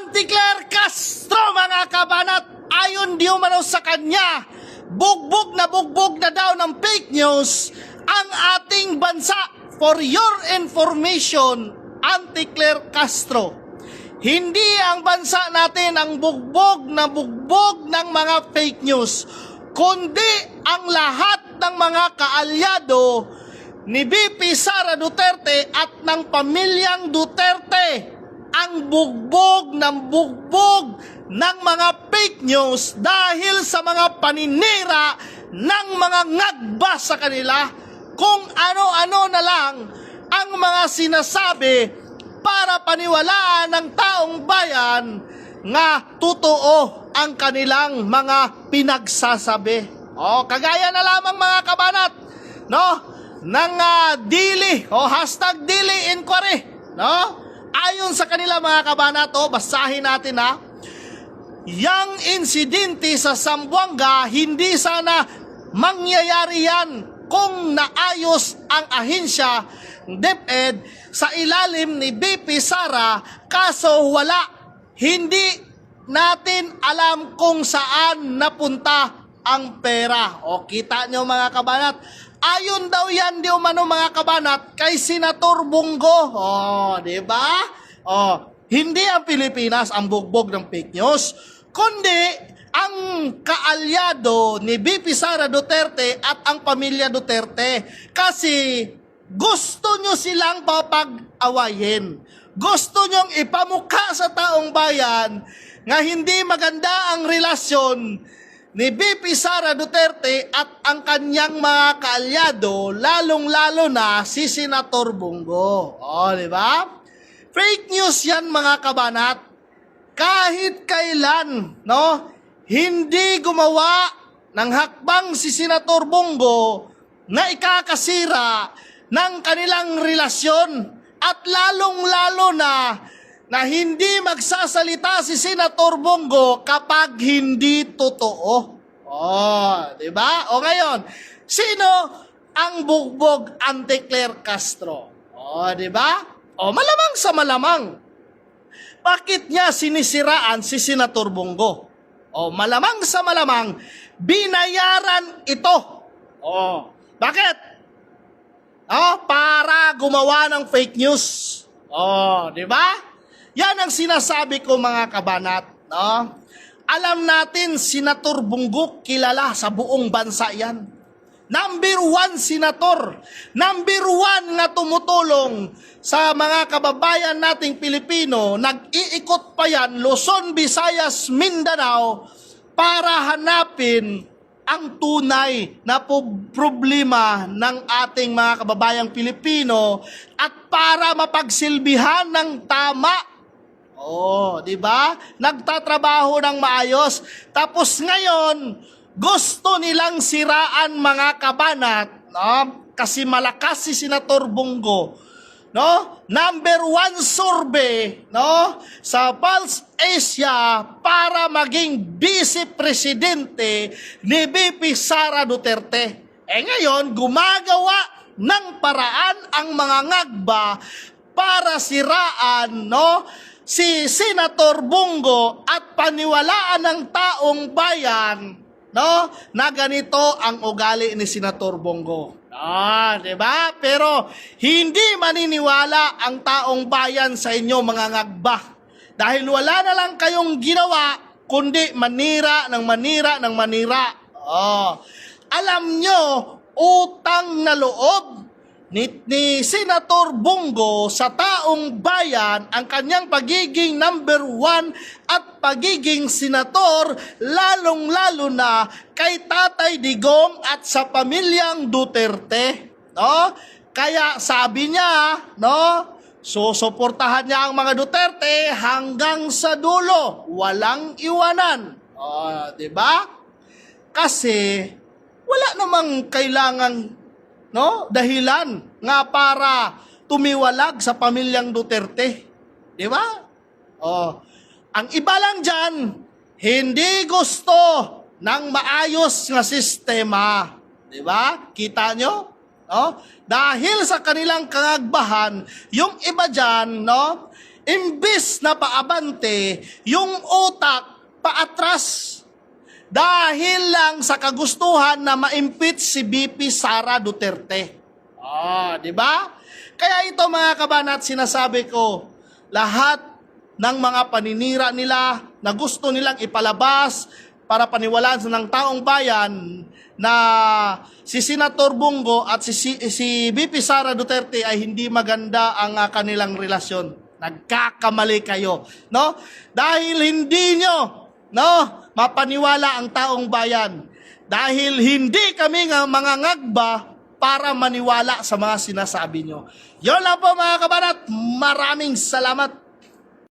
Anticler Castro, mga kabanat, ayon di umano sa kanya, bugbog na daw ng fake news ang ating bansa. For your information, Anticler Castro, hindi ang bansa natin ang bugbog ng mga fake news, kundi ang lahat ng mga kaalyado ni VP Sara Duterte at ng pamilyang Duterte ang bugbog ng mga fake news dahil sa mga paninira ng mga ngagba sa kanila, kung ano-ano na lang ang mga sinasabi para paniwalaan ng taong bayan nga totoo ang kanilang mga pinagsasabi. Kagaya na lamang, mga kabanat, ng hashtag Dili Inquiry, ayon sa kanila, mga kabanat, basahin natin, yang insidente sa Zamboanga, hindi sana mangyayari yan kung naayos ang ahensya DepEd sa ilalim ni VP Sara, kaso wala. Hindi natin alam kung saan napunta ang pera. Kita nyo, mga kabanat, ayon daw yan di umano, mga kabanat, kay Senator Bongo. Di ba? Hindi ang Pilipinas ang bugbog ng fake news, kundi ang kaalyado ni VP Sara Duterte at ang pamilya Duterte. Kasi gusto nyo silang papag-awayin. Gusto nyong ipamukha sa taong bayan nga hindi maganda ang relasyon ni VP Sara Duterte at ang kanyang mga kaalyado, lalong-lalo na si Senator Bongo. Di ba? Fake news yan, mga kabanat. Kahit kailan, hindi gumawa ng hakbang si Senator Bongo na ikakasira ng kanilang relasyon, at lalong-lalo na hindi magsasalita si Senator Bongo kapag hindi totoo. Di ba? Ngayon, sino ang bugbog Anticler Castro? Di ba? Malamang sa malamang. Bakit niya sinisiraan si Senator Bongo? Malamang sa malamang, binayaran ito. Bakit? Para gumawa ng fake news. Di ba? Yan ang sinasabi ko, mga kabanat. Alam natin, Senator Bongo, kilala sa buong bansa yan. Number 1 senator. Number 1 na tumutulong sa mga kababayan nating Pilipino. Nag-iikot pa yan, Luzon, Visayas, Mindanao, para hanapin ang tunay na problema ng ating mga kababayang Pilipino at para mapagsilbihan ng tama. Di ba? Nagtatrabaho ng maayos. Tapos ngayon, gusto nilang siraan, mga kabanat, kasi malakas si Senator Bongo. Number 1 survey, sa Pulse Asia para maging vice presidente ni VP Sara Duterte. Ngayon, gumagawa ng paraan ang mga ngagba para siraan, si Senator Bongo at paniwalaan ng taong bayan, na ganito ang ugali ni Senator Bongo. Diba? Pero hindi maniniwala ang taong bayan sa inyo, mga ngagba. Dahil wala na lang kayong ginawa, kundi manira ng manira. Alam nyo, utang na loob ni Senator Bongo sa taong bayan ang kanyang pagiging number 1 at pagiging senator, lalong-lalo na kay Tatay Digong at sa pamilyang Duterte. Kaya sabi niya, susuportahan niya ang mga Duterte hanggang sa dulo, walang iwanan. Diba? Kasi wala namang kailangang dahilan nga para tumiwalag sa pamilyang Duterte. Di ba? Ang iba lang dyan, hindi gusto ng maayos na sistema. Di ba? Kita nyo? Dahil sa kanilang kangagbahan, yung iba dyan, imbis na paabante, yung utak paatras. Dahil lang sa kagustuhan na ma-impeach si BP Sara Duterte. Di ba? Kaya ito mga kabanat, sinasabi ko, lahat ng mga paninira nila na gusto nilang ipalabas para paniwalaan ng taong bayan na si Senator Bongo at si BP Sara Duterte ay hindi maganda ang kanilang relasyon. Nagkakamali kayo, no? Dahil hindi nyo, no, mapaniwala ang taong bayan. Dahil hindi kami nga mga ngagba para maniwala sa mga sinasabi nyo. Yun lang po mga kabanat. Maraming salamat.